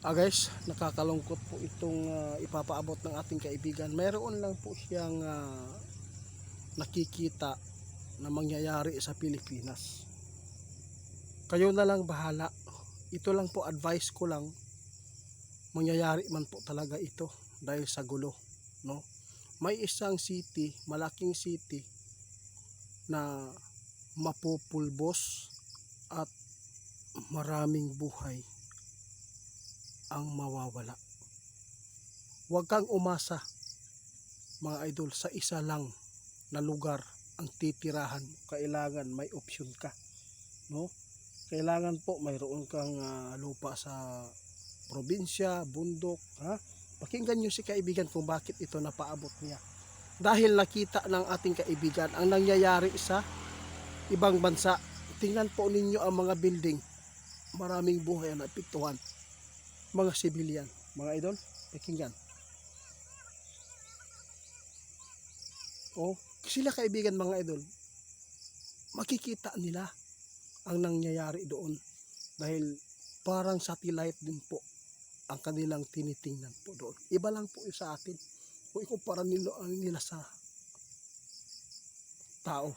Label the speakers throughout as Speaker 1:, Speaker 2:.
Speaker 1: Guys, nakakalungkot po itong ipapaabot ng ating kaibigan. Mayroon lang po siyang nakikita na mangyayari sa Pilipinas. Kayo na lang bahala. Ito lang po, advice ko lang. Mangyayari man po talaga ito dahil sa gulo, no? May isang city, malaking city na mapupulbos at maraming buhay ang mawawala. Huwag kang umasa, mga idol, sa isa lang na lugar ang titirahan mo. Kailangan may option ka, no? Kailangan po mayroon kang lupa sa probinsya, bundok, ha? Pakinggan nyo si kaibigan kung bakit ito napaabot niya. Dahil nakita ng ating kaibigan ang nangyayari sa ibang bansa. Tingnan po ninyo ang mga building. Maraming buhay ang napiktuhan. Mga civilian, mga idol, pakinggan. Sila kaibigan, mga idol, makikita nila ang nangyayari doon dahil parang satellite din po ang kanilang tinitingnan po doon. Iba lang po yung sa atin kung ikumpara nila sa tao.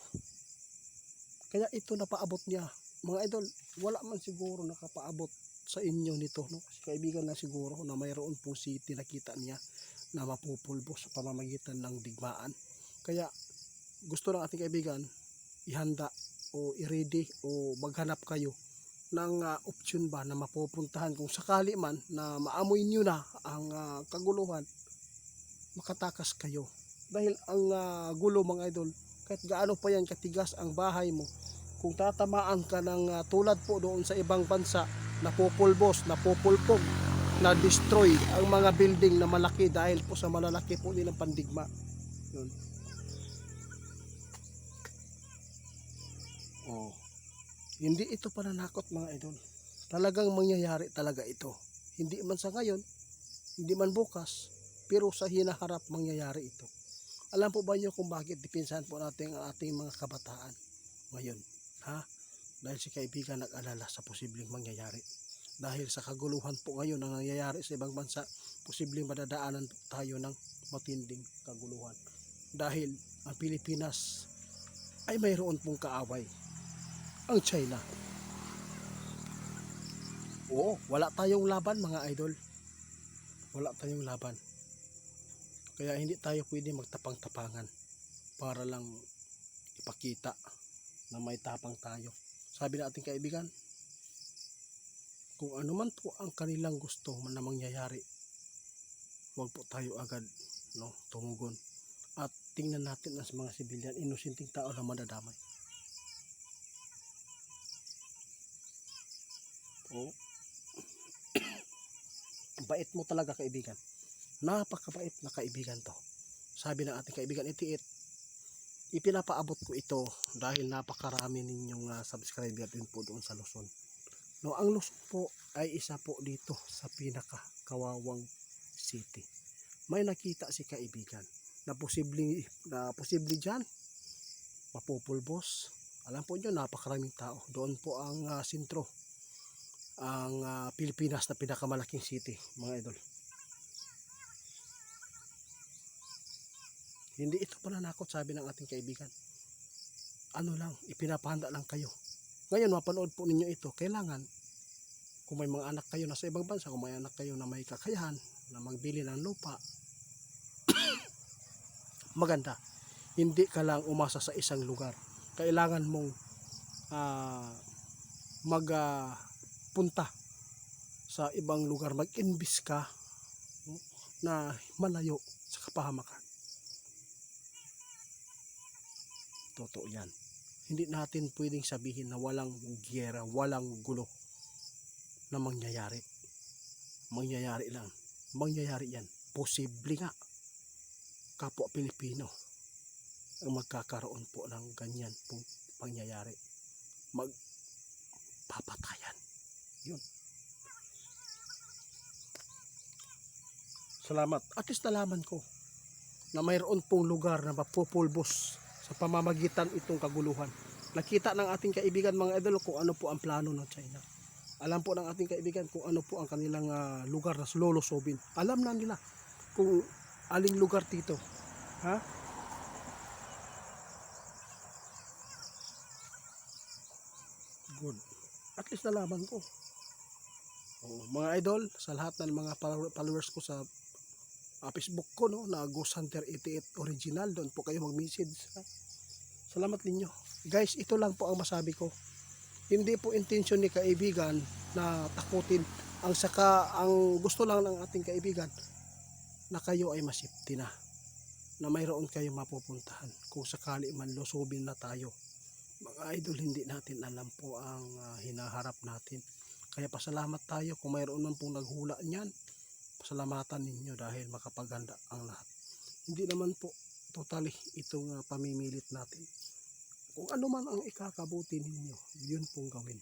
Speaker 1: Kaya ito napaabot niya, mga idol. Wala man siguro nakapaabot sa inyo nito, no? Si kaibigan na siguro na mayroon po city nakita niya na mapupulbos sa pamamagitan ng digmaan. Kaya gusto ng ating kaibigan ihanda o i-ready o maghanap kayo ng option ba na mapupuntahan kung sakali man na maamoy nyo na ang kaguluhan, makatakas kayo. Dahil ang gulo, mga idol, kahit gaano pa yan katigas ang bahay mo, kung tatamaan ka ng tulad po doon sa ibang bansa, napupulbos, napupulpog, na destroy ang mga building na malaki dahil po sa malalaki po nilang pandigma. Yun. Hindi ito pananakot, mga idol. Talagang mangyayari talaga ito. Hindi man sa ngayon, hindi man bukas, pero sa hinaharap mangyayari ito. Alam po ba niyo kung bakit dipinsahan po natin ang ating mga kabataan ngayon? Ha? Dahil si kaibigan nag-alala sa posibleng mangyayari. Dahil sa kaguluhan po ngayon ang nangyayari sa ibang bansa, posibleng madadaanan tayo ng matinding kaguluhan. Dahil ang Pilipinas ay mayroon pong kaaway, ang China. Wala tayong laban, mga idol. Wala tayong laban. Kaya hindi tayo pwede magtapang-tapangan para lang ipakita na may tapang tayo. Sabi ng ating kaibigan, kung ano man po ang kanilang gusto na mangyayari, huwag po tayo agad, no, tumugon. At tingnan natin as mga sibilyan, inosenteng tao na madadamay. Bait mo talaga, kaibigan. Napakabait na kaibigan to. Sabi ng ating kaibigan Itiit, ipinapaabot ko ito dahil napakarami ninyong subscriber din po doon sa Luzon. No, ang Luzon po ay isa po dito sa pinaka kawawang city. May nakita si kaibigan na posible dyan mapupulbos. Alam po nyo, napakaraming tao. Doon po ang sentro, ang Pilipinas na pinakamalaking city, mga idol. Hindi ito pananakot, sabi ng ating kaibigan. Ano lang, ipinapahanda lang kayo. Ngayon, mapanood po ninyo ito. Kailangan, kung may mga anak kayo na sa ibang bansa, kung may anak kayo na may kakayahan na magbili ng lupa, maganda. Hindi ka lang umasa sa isang lugar. Kailangan mong magpunta sa ibang lugar, mag-invest ka na malayo sa kapahamakan. Totoo yan. Hindi natin pwedeng sabihin na walang giyera, walang gulo na mangyayari. Mangyayari lang. Mangyayari yan. Posible nga. Kapwa Pilipino ang magkakaroon po ng ganyan pong pangyayari. Magpapatayan. Yun. Salamat. At least nalaman ko na mayroon pong lugar na mapupulbos sa pamamagitan itong kaguluhan. Nakita ng ating kaibigan, mga idol, kung ano po ang plano ng China. Alam po ng ating kaibigan kung ano po ang kanilang lugar na lolosobin. Alam na nila kung aling lugar dito. Ha? Good. At least nalaman ko. Oh, mga idol, sa lahat ng mga followers ko sa Facebook ko, no, na Ghost Hunter 88 original, doon po kayo mag-message. Ha? Salamat ninyo. Guys, ito lang po ang masabi ko. Hindi po intention ni kaibigan na takutin. Ang gusto lang ng ating kaibigan na kayo ay masipti na mayroon kayo mapupuntahan kung sakali man lusobin na tayo. Mga idol, hindi natin alam po ang hinaharap natin. Kaya pasalamat tayo kung mayroon man pong naghula niyan. Pasalamatan ninyo dahil makapaganda ang lahat. Hindi naman po totally itong pamimilit natin. Kung ano man ang ikakabuti ninyo, yun pong gawin.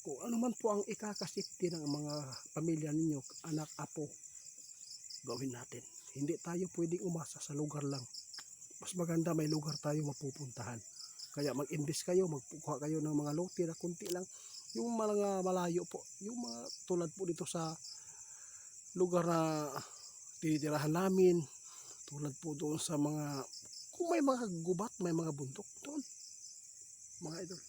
Speaker 1: Kung ano man po ang ikakasipti ng mga pamilya ninyo, anak, apo, gawin natin. Hindi tayo pwedeng umasa sa lugar lang. Mas maganda may lugar tayo mapupuntahan. Kaya mag-invest kayo, magpukuha kayo ng mga lote na kunti lang. Yung mga malayo po, yung mga tulad po dito sa lugar na tinitirahan namin, tulad po doon sa mga, kung may mga gubat, may mga bundok doon, mga idol.